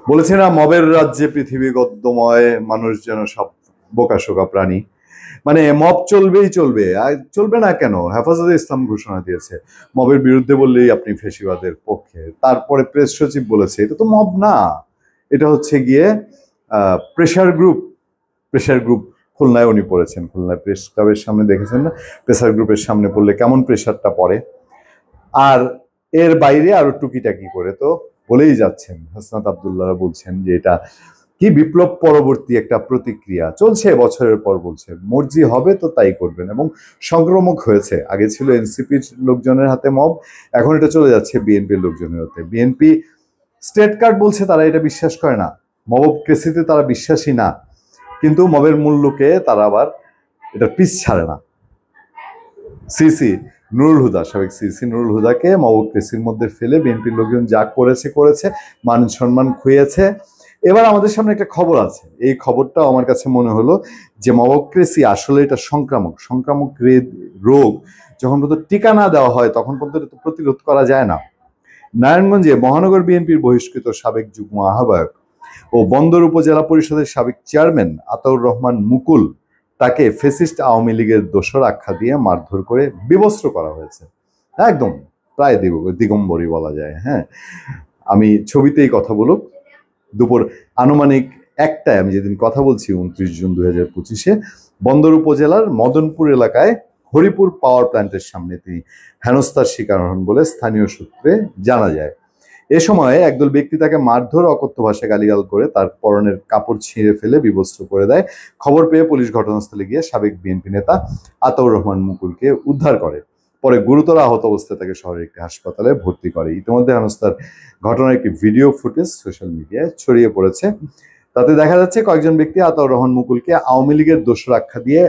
বলেছে না, মবের রাজ্যে পৃথিবী গদ্যময়, মানুষ যেন সব বোকাশোকা প্রাণী। মানে মব চলবেই চলবে, আর চলবে না কেন? হেফাজতে ইসলাম ঘোষণা দিয়েছে মবের বিরুদ্ধে বললেই আপনি ফেসিবাদের পক্ষে। তারপরে প্রেস সচিব বলেছে এটা তো মব না, এটা হচ্ছে গিয়ে প্রেশার গ্রুপ। প্রেশার গ্রুপ খুলনায় উনি পড়েছেন, খুলনায় প্রেস ক্লাবের সামনে দেখেছেন না, প্রেসার গ্রুপের সামনে পড়লে কেমন প্রেশারটা পড়ে। আর এর বাইরে আরো টুকিটাকি করে তো বলেই যাচ্ছেন, হাসনাত আব্দুল্লাহ বলছেন যে এটা কি বিপ্লব পরবর্তী একটা প্রতিক্রিয়া চলছে বছরের পর, বলছে মর্জি হবে তো তাই করবেন, এবং সংক্রমক হয়েছে। আগে ছিল এনসিপির লোকজনের হাতে মব, এখন এটা চলে যাচ্ছে বিএনপির লোকজনের হাতে। বিএনপি স্টেট কার্ড বলছে তারা এটা বিশ্বাস করে না, মবক্রেসিতে তারা বিশ্বাসী না, কিন্তু মবের মূল্যকে তারা আবার এটা পিছ ছাড়ে না। সিসি নুরুল হুদা, সাবেক সিসি নুরুল হুদাকে মবক্রেসির মধ্যে ফেলে বিএনপির লোকজন যা করেছে করেছে, মান সম্মান খুইয়েছে। এবার আমাদের সামনে একটা খবর আছে, এই খবরটাও আমার কাছে মনে হলো যে মবক্রেসি আসলে এটা সংক্রামক রোগ। যখন পর্যন্ত টিকা না দেওয়া হয় তখন পর্যন্ত প্রতিরোধ করা যায় না। নারায়ণগঞ্জে মহানগর বিএনপির বহিষ্কৃত সাবেক যুগ্ম আহ্বায়ক ও বন্দর উপজেলা পরিষদের সাবেক চেয়ারম্যান আতাউর রহমান মুকুল, তাকে ফেসিস্ট আওয়ামী লীগের দোসর আখ্যা দিয়ে মারধর করে বিবস্ত্র করা হয়েছে। একদম প্রায় দিগম্বরী বলা যায়। হ্যাঁ, আমি ছবিতেই কথা বলুক, দুপুর আনুমানিক 1টায়, আমি যেদিন কথা বলছি 29 জুন 2025-এ বন্দর উপজেলার মদনপুর এলাকায় হরিপুর পাওয়ার প্ল্যান্টের সামনে তিনি হেনস্থার শিকার হন বলে স্থানীয় সূত্রে জানা যায়। এ সময় একদল ব্যক্তি তাকে মারধর, অকথ্য ভাষায় গালিগাল করে তার পরনের কাপড় ছিঁড়ে ফেলে বিবস্ত্র করে দেয়। খবর পেয়ে পুলিশ ঘটনাস্থলে গিয়ে সাবেক বিএনপি নেতা আতাউর রহমান মুকুলকে উদ্ধার করে। পরে গুরুতর আহত অবস্থায় তাকে শহরের একটি হাসপাতালে ভর্তি করে। ইতিমধ্যে হেনস্থার ঘটনার একটি ভিডিও ফুটেজ সোশ্যাল মিডিয়ায় ছড়িয়ে পড়েছে। তাতে দেখা যাচ্ছে কয়েকজন ব্যক্তি আতাউর রহমান মুকুলকে আওয়ামী লীগের দোসর আখ্যা দিয়ে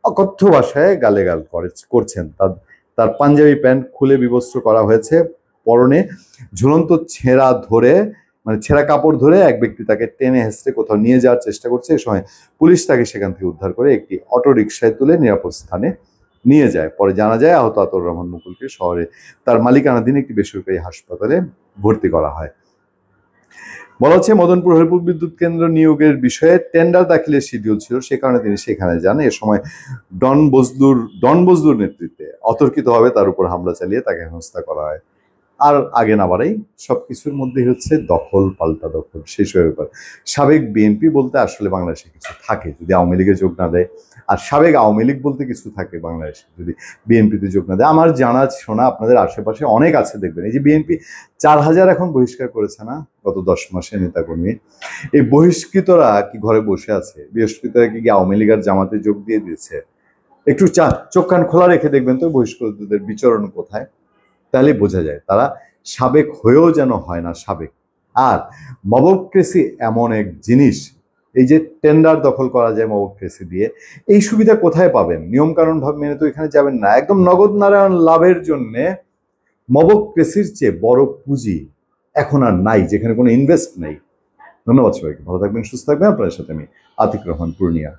অকথ্য ভাষায় গালেগাল করছেন। তার পাঞ্জাবি প্যান্ট খুলে বিবস্ত্র করা হয়েছে। পরনে ঝুলন্ত ছেঁড়া কাপড় ধরে এক ব্যক্তি তাকে টেনে হেঁচড়ে কোথাও নিয়ে যাওয়ার চেষ্টা করছে। এ সময় পুলিশ তাকে সেখান থেকে উদ্ধার করে একটি অটো রিকশায় তুলে নিরাপদ স্থানে নিয়ে যায়। পরে জানা যায় আহত আতাউর রহমান মুকুলকে শহরে তার মালিকানাধীন একটি বেসরকারি হাসপাতালে ভর্তি করা হয়। বলা হচ্ছে মদনপুর হরিপুর বিদ্যুৎ কেন্দ্র নিয়োগের বিষয়ে টেন্ডার দাখিলের শিডিউল ছিল, সে কারণে তিনি সেখানে যান। এ সময় ডন বজলুর নেতৃত্বে অতর্কিতভাবে তার উপর হামলা চালিয়ে তাকে হেনস্থা করা হয়। আর আগে না বাড়াই, সবকিছুর মধ্যে হচ্ছে দখল পাল্টা দখল, শেষ হয়ে ব্যাপার। সাবেক বিএনপি বলতে আসলে বাংলাদেশে কিছু থাকে যদি আওয়ামী লীগে যোগ না দেয়, আর সাবেক আওয়ামী লীগ বলতে কিছু থাকে বাংলাদেশে যদি বিএনপিতে যোগ না দেয়। আমার জানা শোনা আপনাদের আশেপাশে অনেক আছে, দেখবেন এই যে বিএনপি 4000 এখন বহিষ্কার করেছে না গত 10 মাসে নেতাকর্মী। এই বহিষ্কৃতরা কি ঘরে বসে আছে? বহিষ্কৃতরা কি আওয়ামী লীগ আর জামাতে যোগ দিয়ে দিয়েছে? একটু চোখ কান খোলা রেখে দেখবেন তো বহিষ্কৃতদের বিচরণ কোথায়, তাহলে বোঝা যায় তারা সাবেক হয়েও যেন হয় না সাবেক। আর মবক্রেসি এমন এক জিনিস, এই যে টেন্ডার দখল করা যায় মবক্রেসি দিয়ে, এই সুবিধা কোথায় পাবেন? নিয়ম কানুন ভাবে মেনে তো এখানে যাবেন না। একদম নগদ নারায়ণ লাভের জন্য মবক্রেসির চেয়ে বড় পুঁজি এখন আর নাই, যেখানে কোনো ইনভেস্ট নেই। ধন্যবাদ সবাইকে, ভালো থাকবেন, সুস্থ থাকবেন। আপনাদের সাথে আমি আতিক রহমান, পূর্ণিয়া।